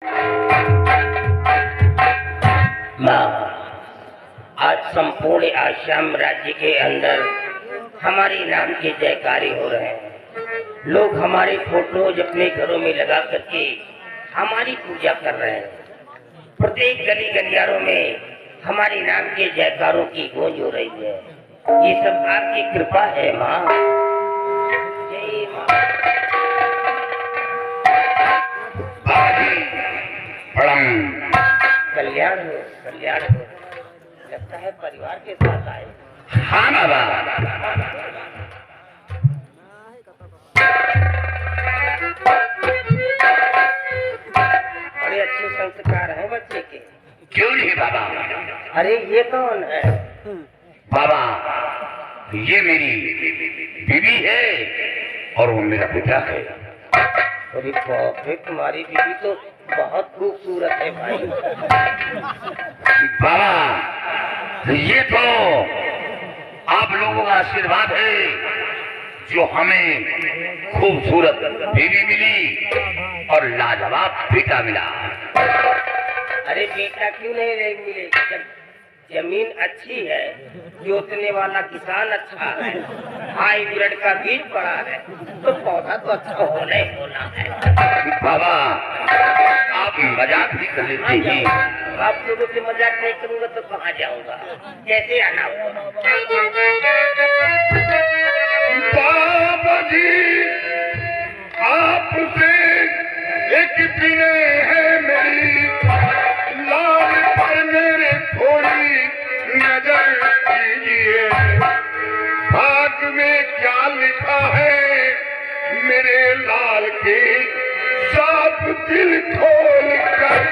माँ, आज संपूर्ण आसाम राज्य के अंदर हमारे नाम के जयकारे हो रहे हैं। लोग हमारे फोटोज अपने घरों में लगा करके हमारी पूजा कर रहे हैं। प्रत्येक गली गलियारों में हमारे नाम के जयकारों की गूंज हो रही है। ये सब आपकी कृपा है माँ। जय माँ। कल्याण हो, कल्याण हो। लगता है परिवार के साथ आए। हाँ बाबा। बड़े अच्छे संस्कार हैं बच्चे के। क्यों नहीं बाबा? अरे ये कौन है? बाबा, ये मेरी बीवी है और वो मेरा बेटा है। अरे बाप रे, तुम्हारी बीवी तो बहुत खूबसूरत है भाई। बाबा, ये तो आप लोगों का आशीर्वाद है जो हमें खूबसूरत बीवी मिली और लाजवाब बेटा मिला। अरे बेटा क्यों नहीं मिले? जब जमीन अच्छी है, जोतने वाला किसान अच्छा है, हाइब्रिड का बीज पड़ा है, तो पौधा तो अच्छा होना ही होना है। बाबा, आप मजाक भी कर लेते हैं। आप लोगों से मजाक नहीं करूंगा तो कहाँ जाऊंगा? कैसे आना होगा? बाबा जी, आपसे एक विनय है मेरी, लाल पर मेरे थोड़ी नजर कीजिए। भाग में क्या लिखा है मेरे लाल के, साफ दिल खोल कर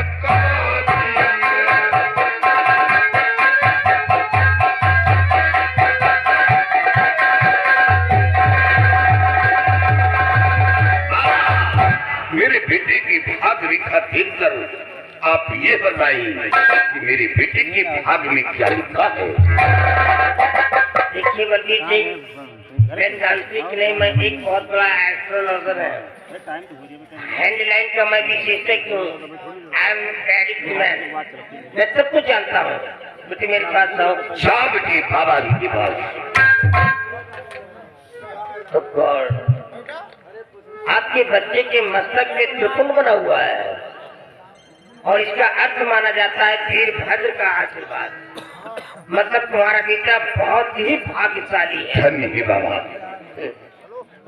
बता दीजिए। मेरे बेटे की भाग रेखा देखकर आप ये बताइए कि मेरे बेटे के भाग में क्या लिखा है। देखिए बल्कि जी, मैं तांत्रिक नहीं, मैं एक बहुत बड़ा एस्ट्रोलॉजर है। हैंडलाइन का मैं विशेषज्ञ हूँ। आई एम वेरी मैन, मैं सब कुछ जानता हूँ। बेटे मेरे पास आओ। शाह बेटी बाबा जी के पास। तो गॉड, आपके बच्चे के मस्तक में त्रिपुंड बना हुआ है और इसका अर्थ माना जाता है वीरभद्र का आशीर्वाद। मतलब तुम्हारा बेटा बहुत ही भाग्यशाली है। धन्य है बाबा।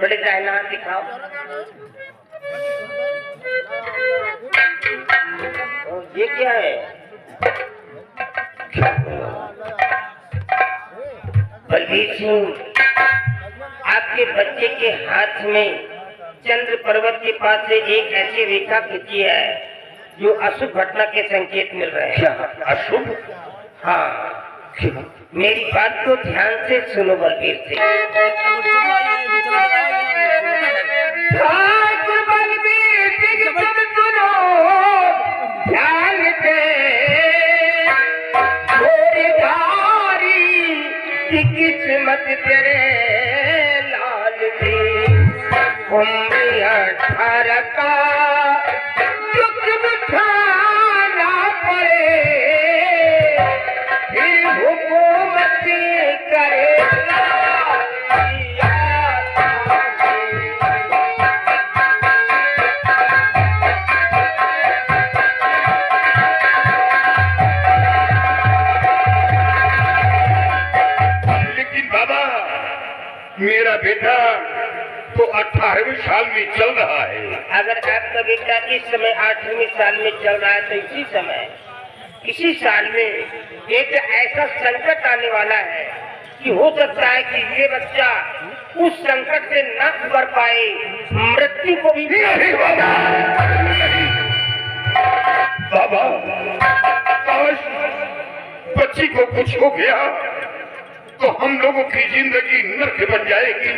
बड़े दाहिना हाथ दिखाओ। और ये क्या है? बलबीर सिंह, आपके बच्चे के हाथ में चंद्र पर्वत के पास से एक ऐसी रेखा खींची है जो अशुभ घटना के संकेत मिल रहे हैं। अशुभ? हाँ, मेरी बात को ध्यान से सुनो बलबीर सिंह। बलबीर सिंह सब सुनो ध्यान से, किस्मत तेरे लाल की उम्र 18 का दुख उठाना पड़े, फिर हुकूमत करेगा। लेकिन बाबा, मेरा बेटा तो 18वें साल में चल रहा है। अगर आपका बेटा इस समय 8वीं साल में चल रहा है तो इसी साल में एक ऐसा संकट आने वाला है कि हो सकता है कि ये बच्चा उस संकट से न उबर पाए, मृत्यु को भी। नहीं बाबा, बाबा, काश बच्ची को कुछ हो गया तो हम लोगों की जिंदगी नर्क बन जाएगी।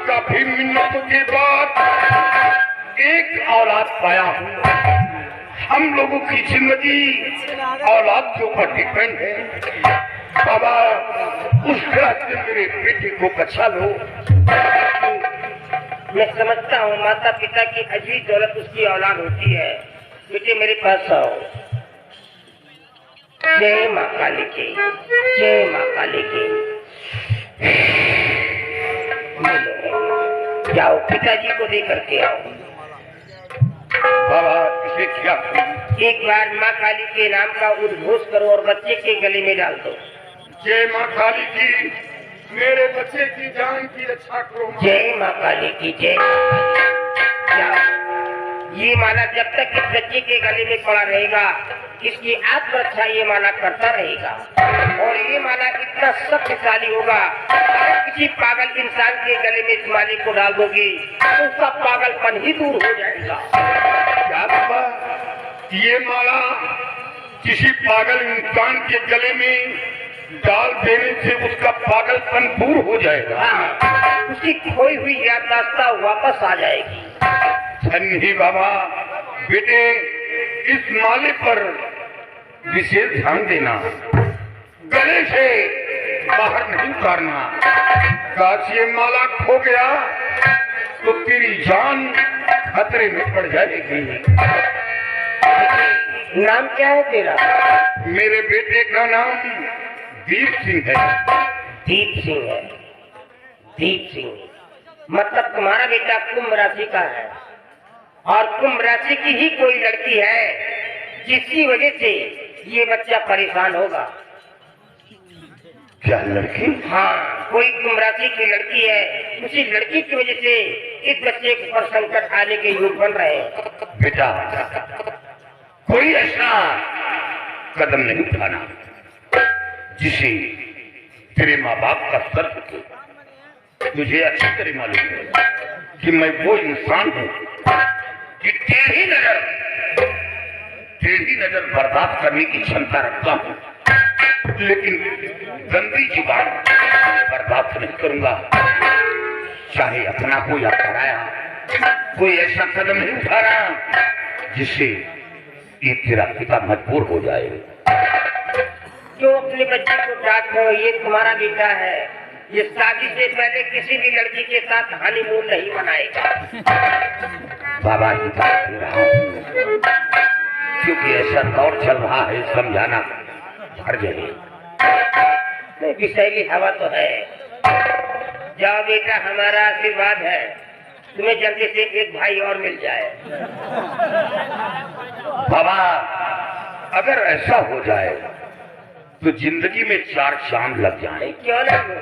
काफी मिन्नतों के बाद एक औलाद पाया। हम लोगों की जिंदगी औलाद के ऊपर डिपेंड है। बाबा, उस ग्रह से मेरे बेटे को बचा लो। मैं समझता हूँ माता पिता की अजीज दौलत उसकी औलाद होती है। बेटे मेरे पास आओ। जय माँ काली की, जय माँ काली की। जाओ पिताजी को दे करके आओ। बाबा इसे क्या एक बार माँ काली के नाम का उद्घोष करो और बच्चे के गले में डाल दो। जय माँ काली की, मेरे बच्चे की जान की रक्षा करो। जय माँ काली की, जय माँ काली। ये माला जब तक इस बच्चे के गले में पड़ा रहेगा, इसकी आत्मरक्षा ये माला करता रहेगा। और ये माला इतना शक्तिशाली होगा, अगर किसी पागल इंसान के गले में इस माले को डाल दोगी तो उसका पागलपन ही दूर हो जाएगा। क्या बाबा, ये माला किसी पागल इंसान के गले में डाल देने से उसका पागलपन दूर हो जाएगा? हाँ, उसकी खोई हुई याददाश्त वापस आ जाएगी। धन्य बाबा। बेटे इस माले पर विशेष ध्यान देना, गले से बाहर नहीं उतारना। काश ये माला खो गया तो तेरी जान खतरे में पड़ जाएगी। नाम क्या है तेरा? मेरे बेटे का नाम दीप सिंह है। दीप सिंह है। दीप सिंह मतलब तुम्हारा बेटा कुंभ राशि का है, और कुंभ राशि की ही कोई लड़की है जिसकी वजह से ये बच्चा परेशान होगा। क्या लड़की? हाँ, कोई कुंभ राशि की लड़की है, उसी लड़की की वजह से इस बच्चे पर संकट आने के योग बन रहे हैं। बेटा कोई ऐसा कदम नहीं उठाना जिसे तेरे माँ बाप का सर झुके। तुझे अच्छी तरह मालूम है कि मैं वो इंसान हूँ कि टेढ़ी नजर बर्दाश्त करने की क्षमता रखता हूँ, लेकिन गंदी जुबान बर्दाश्त नहीं करूंगा। चाहे अपना कोई अपराया, कोई ऐसा कदम नहीं उठाना जिससे ये तेरा पिता मजबूर हो जाए। क्यों अपने बच्चे को डांट रहे हो? ये तुम्हारा बेटा है, ये शादी से पहले किसी भी लड़की के साथ हनीमून नहीं मनाएगा। बाबा की बात कर रहा हूँ क्योंकि ऐसा दौर चल रहा है, समझाना हर जगह। विषैली हवा तो है। जाओ बेटा, हमारा आशीर्वाद है तुम्हें जल्दी से एक भाई और मिल जाए। बाबा अगर ऐसा हो जाए तो जिंदगी में 4 चांद लग जाए। क्यों नहीं?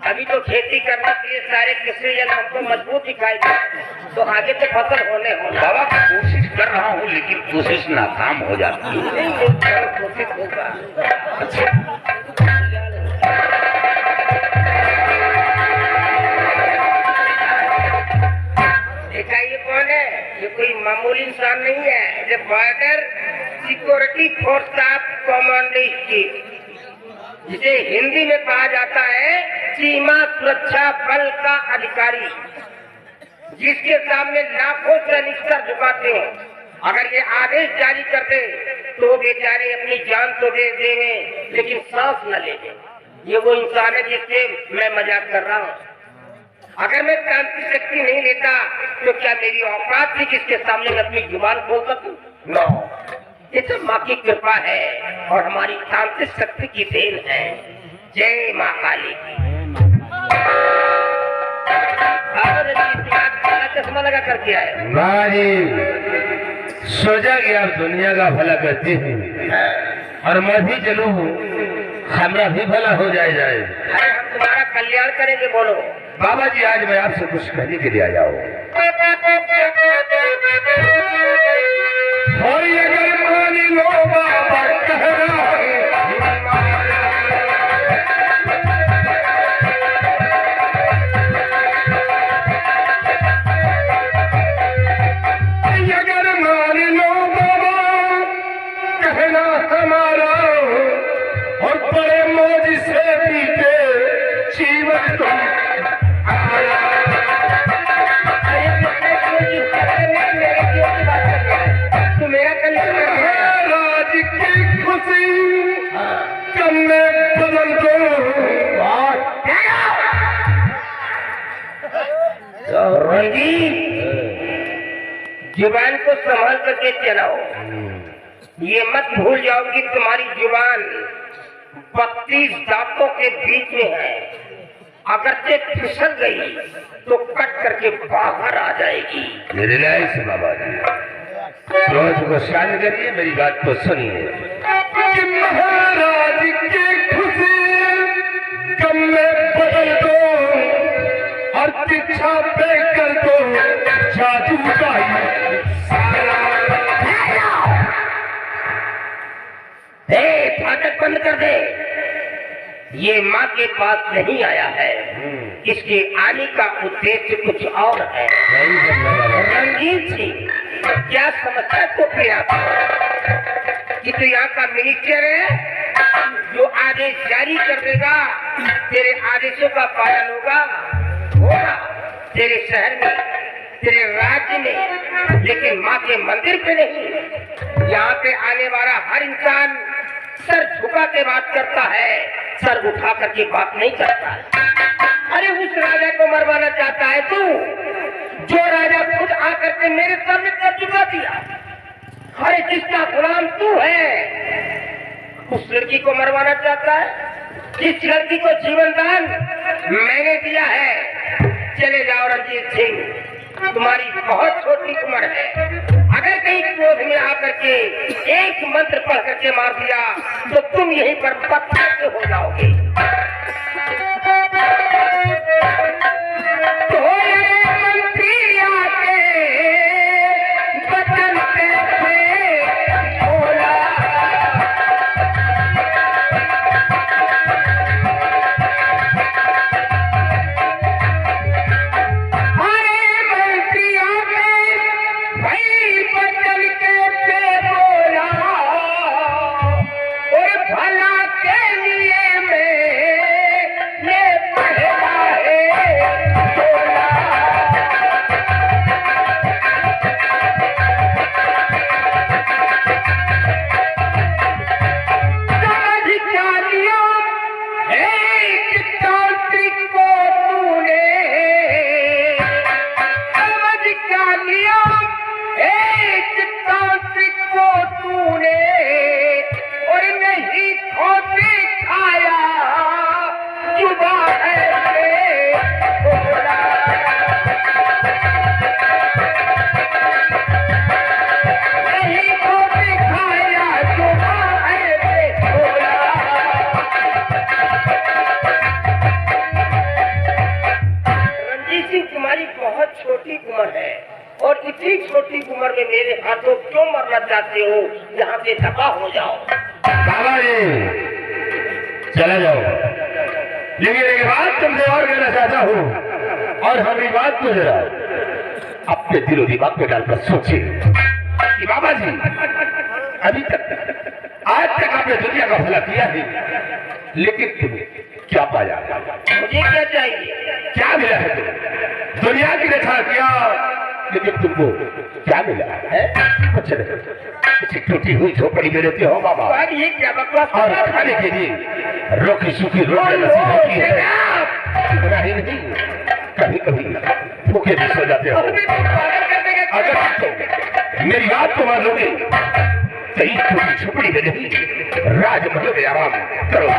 अभी तो खेती करने के लिए सारे कृषि यंत्र हमको मजबूत दिखाई दे, तो आगे तो फसल होने होगा। बाबा कोशिश कर रहा हूँ लेकिन कोशिश नाकाम हो जाती है। कोशिश होगा। देखा ये कौन है? ये कोई मामूली इंसान नहीं है, ये border security force of commando chief, जिसे हिंदी में कहा जाता है सीमा सुरक्षा बल का अधिकारी, जिसके सामने लाखों सैनिक सर झुकाते हैं। अगर ये आदेश जारी कर दे तो बेचारे अपनी जान तो दे देंगे लेकिन सांस न ले दे। ये वो इंसान है जिससे मैं मजाक कर रहा हूँ। अगर मैं क्रांति शक्ति नहीं लेता तो क्या मेरी औकात थी जिसके सामने मैं अपनी जुबान खोल सकूं? नो, ये सब माँ की कृपा है और हमारी तांत्रिक शक्ति की देन है। जय माँ काली की। चश्मा लगा करके आए। सोचा कि आप दुनिया का भला करते हैं और मैं भी चलूं, हमारा भी भला हो जाए। अरे हम तुम्हारा कल्याण करेंगे। बोलो। बाबा जी आज मैं आपसे कुछ कहने के लिए आया हूँ। और अगर मानी लो बाबा कह रहा है, अगर मानी लो बाबा कहना हमारा, और बड़े मौज से बीते जीवन तुम तू मेरा कल्याण राज की खुशी कम में बदल दो। मोहन जी, जुबान को संभाल करके चलाओ। ये मत भूल जाओ कि तुम्हारी जुबान 32 दांतों के बीच में है। अगर ते फिसल गई तो कट करके बाहर आ जाएगी। मेरे लिए से बाबा जी, क्रोध को शांत करिए, मेरी बात को सुनिए। कि महाराज की खुशी कम में बदल दो और पीछा पे कर दो जादू का फाटक बंद कर दे। ये माँ के पास नहीं आया है, इसके आने का उद्देश्य कुछ और है। रंगीन सिंह, क्या समझता तो पिया कि तू यहाँ का मिनिस्टर है जो आदेश जारी कर देगा, तेरे आदेशों का पालन होगा तेरे शहर में, तेरे राज्य में, लेकिन माँ के मंदिर पे नहीं। यहाँ पे आने वाला हर इंसान सर झुका के बात करता है, सर उठा करके बात नहीं करता है। अरे उस राजा को मरवाना चाहता है तू, जो राजा खुद आकर के मेरे सामने सर झुका दिया। अरे जिसका गुलाम तू है, उस लड़की को मरवाना चाहता है। जिस लड़की को जीवन दान मैंने दिया है। चले जाओ रंजीत सिंह, तुम्हारी बहुत छोटी उम्र है। अगर कहीं क्रोध में आकर के एक मंत्र पढ़ करके मार दिया तो तुम यहीं पर पत्थर से हो जाओगे। तो मंत्री आके बचन से बोला, छोटी उम्र में मेरे हाथों क्यों मरना चाहते हो? यहाँ से दफा हो जाओ। बाबा जी चला जाओ, लेकिन एक बात तुमसे और कहना चाहता हूँ, और हमारी बात को जरा अपने दिलो दिमाग में डालकर सोचिए कि बाबा जी अभी तक आज तक आपने दुनिया का भला किया है, लेकिन तुम्हें क्या पाया? मुझे क्या चाहिए? क्या मिला है तुम्हें? दुनिया की रक्षा किया, लेकिन तुमको क्या मिला है? कुछ नहीं, टूटी हुई झोपड़ी में रहते हो बाबा। ये क्या बकवास? और खाने के लिए रोटी सूखी रोटी नसीब होती है, इतना ही नहीं, कभी कभी भूखे भी सो जाते हो। अगर तुम मेरी बात को मान लोगे तो इस छोटी झोपड़ी में नहीं, राजमहल में आराम करो।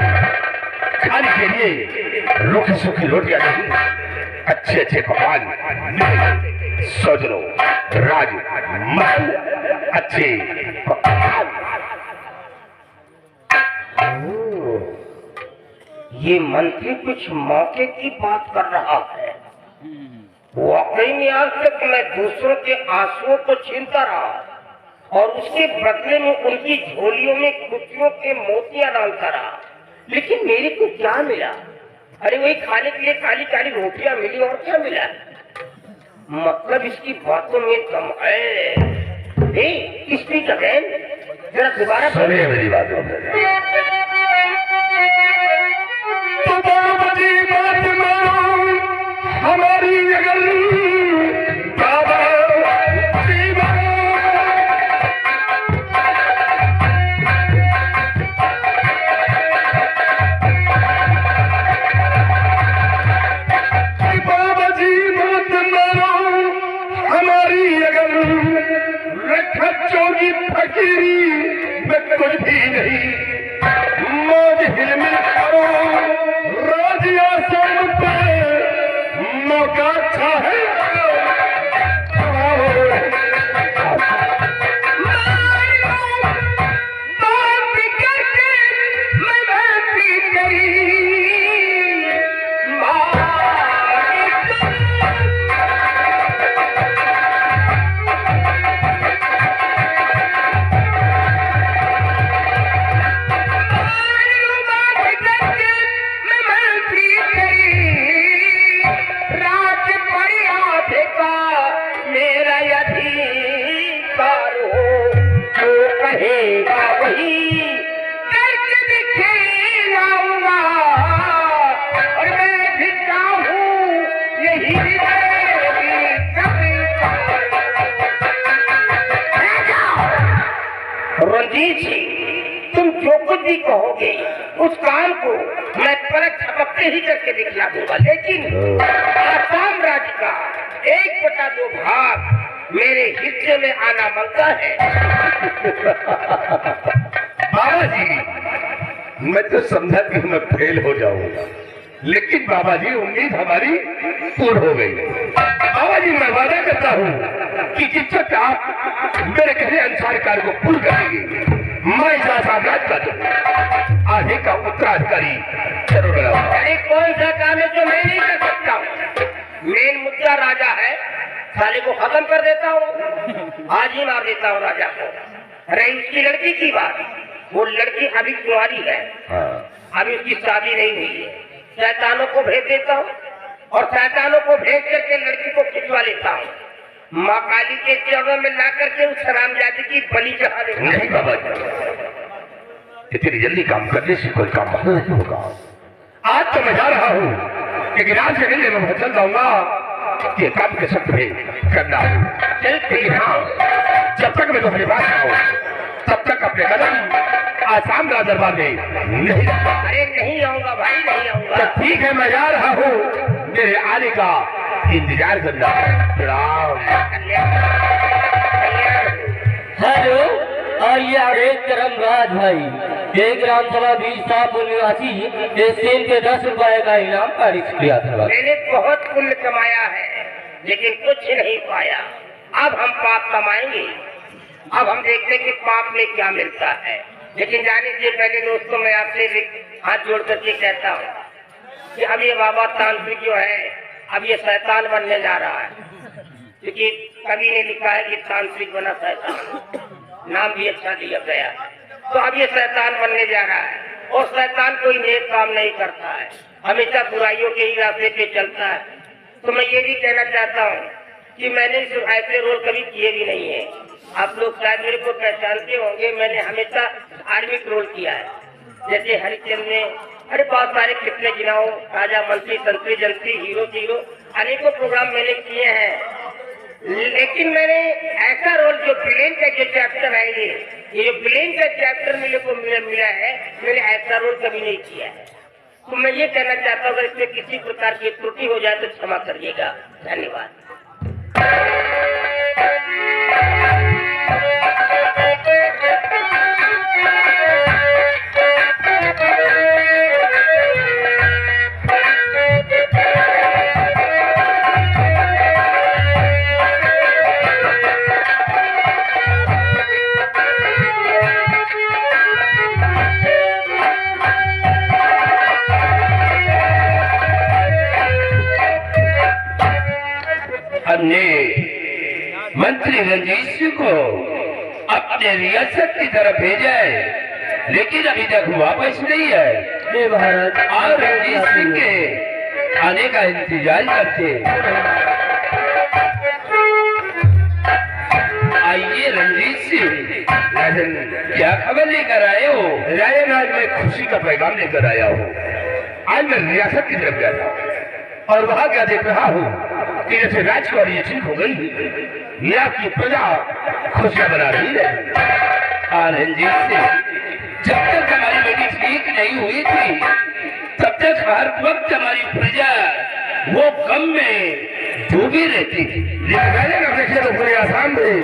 खाने के लिए रोटी सूखी रोटियां नहीं, अच्छे अच्छे पकवान। सोच लो, राज महल अच्छे पकवान। ये मंत्री कुछ मौके की बात कर रहा है। वाकई में आज तक मैं दूसरों के आंसुओं को छीनता रहा और उसके बदले में उनकी झोलियों में खुशियों के मोतियां डालता रहा, लेकिन मेरे को क्या मिला? अरे वही खाने के लिए काली काली रोटियां मिली, और क्या मिला? मतलब इसकी बातों में दम है। स्पीक अगेन, जरा दोबारा सुनिए मेरी बातों में। हमारी अगर बाबा जी मत मरो, बच्चों की फकीरी में कुछ भी नहीं। मौज हिलमिल करो रोज आसान पे, मौका अच्छा है। रंजीत सिंह, तुम जो कुछ भी कहोगे उस काम को मैं परख झपकते ही करके दिखला दूंगा, लेकिन आसाम राज्य का 1/2 भाग मेरे हिस्से में आना बनता है। बाबा जी, मैं तो समझा कि मैं फेल हो जाऊंगा, लेकिन बाबा जी उम्मीद हमारी पूर्ण हो गई। बाबा जी मैं वादा करता हूँ कि जिस तक आप मेरे कहने अनुसार कार्य को पूर्ण करेंगे, मैं इस साम्राज्य का आगे का उत्तराधिकारी जरूर बनाऊंगा। अरे कौन सा काम है जो मैं नहीं कर सकता हूँ? मेन मुद्दा राजा है, साले को खत्म कर देता हूँ, आज ही मार देता हूँ राजा को। रही उसकी लड़की की बात, वो लड़की अभी कुंवारी है, अभी उसकी शादी नहीं हुई है। शैतानों को भेज देता हूँ और शैतानों को भेज करके लड़की को खिंचवा लेता हूँ, माँ काली के चरणों में ला करके उस हरामजादी की बलि चढ़ा देता हूँ। नहीं बाबा जी, इतनी जल्दी काम करने से कोई काम नहीं होगा। आज तो मैं जा रहा हूँ, लेकिन आज से नहीं मैं चल जाऊंगा कि काम के सख्त में करना हो। चल हाँ, जब तक मैं तुम्हारे पास आऊँ तब तक अपने कदम आसाम का दरबार में नहीं रखा। अरे नहीं आऊंगा भाई, नहीं आऊंगा। तो ठीक है, मैं जा रहा हूँ, मेरे आने का इंतजार करना। प्रणाम। हेलो, आइए आगे करमराज भाई, एक ग्राम सभा 20 साहब निवासी सेन के 10 रुपए का इनाम पारित किया था। मैंने बहुत पुण्य कमाया है, लेकिन कुछ नहीं पाया। अब हम पाप कमाएंगे, अब हम देखते हैं कि पाप में क्या मिलता है। लेकिन जाने से पहले दोस्तों, मैं आपसे हाथ जोड़ करके कहता हूँ कि अब ये बाबा तांत्रिक जो है, अब ये शैतान बनने जा रहा है, क्योंकि कवि ने लिखा है कि तांत्रिक बना शैतान, नाम भी अच्छा दिया गया। तो अब ये शैतान बनने जा रहा है, और शैतान कोई नेक काम नहीं करता है, हमेशा बुराइयों के ही रास्ते पे चलता है। तो मैं ये भी कहना चाहता हूँ कि मैंने ऐसे रोल कभी किए भी नहीं है। आप लोग शायद मेरे को पहचानते होंगे, मैंने हमेशा धार्मिक रोल किया है, जैसे हरिचंद्र में, अरे बहुत सारे कितने गिनाओ, राजा मंत्री संतरी जंत्री, हीरो हीरो, अनेकों प्रोग्राम मैंने किए हैं। लेकिन मैंने ऐसा रोल जो विलेन का जो चैप्टर है, ये जो विलेन का चैप्टर मेरे को मिला है, मैंने ऐसा रोल कभी नहीं किया है। तो मैं ये कहना चाहता हूँ, अगर इसमें किसी प्रकार की त्रुटि हो जाए तो क्षमा करिएगा। धन्यवाद। हमने मंत्री रंजीत सिंह को अपने रियासत की तरफ भेजा है, लेकिन अभी तक वापस नहीं है। महाराज, और रंजीत सिंह के आने का इंतजार करते। आइए रंजीत सिंह, राजन क्या खबर लेकर आए हो? राजन, आज मैं खुशी का पैगाम लेकर आया हूँ। आज मैं रियासत की तरफ गया था और वहां क्या देख रहा हूँ कि जैसे राजकुमारी ये ठीक हो गई, ये आपकी प्रजा खुशियां बना रही है। रंजीत सिंह, जब तक हमारी बेटी ठीक नहीं हुई थी, तब तक हर वक्त हमारी प्रजा वो गम में डूबी रहती थी। लेकिन मैंने अपने आसाम में